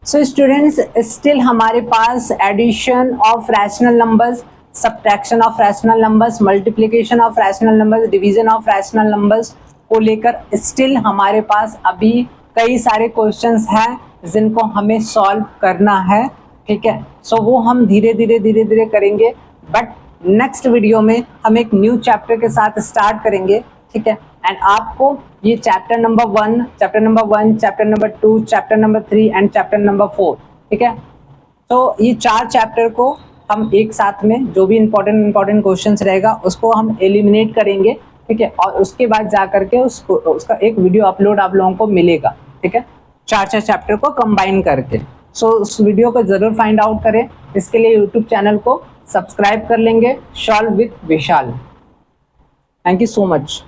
So students, still हमारे पास addition of rational numbers, subtraction of rational numbers, multiplication of rational numbers, division of rational numbers को लेकर स्टिल हमारे पास अभी कई सारे क्वेश्चंस हैं जिनको हमें सॉल्व करना है. ठीक है, सो वो हम धीरे धीरे करेंगे. बट नेक्स्ट वीडियो में हम एक न्यू चैप्टर के साथ स्टार्ट करेंगे. ठीक है, एंड आपको ये chapter number 1, chapter number 2, chapter number 3 and chapter number 4. ठीक है, तो ये 4 चैप्टर को हम एक साथ में जो भी इंपॉर्टेंट क्वेश्चंस रहेगा उसको हम एलिमिनेट करेंगे. ठीक है, और उसके बाद जा करके उसका एक वीडियो अपलोड आप लोगों को मिलेगा. ठीक है, 4 चैप्टर को कंबाइन करके. सो उस वीडियो को जरूर फाइंड आउट करें. इसके लिए यूट्यूब चैनल को सब्सक्राइब कर लेंगे, solve with Vishal. Thank you so much.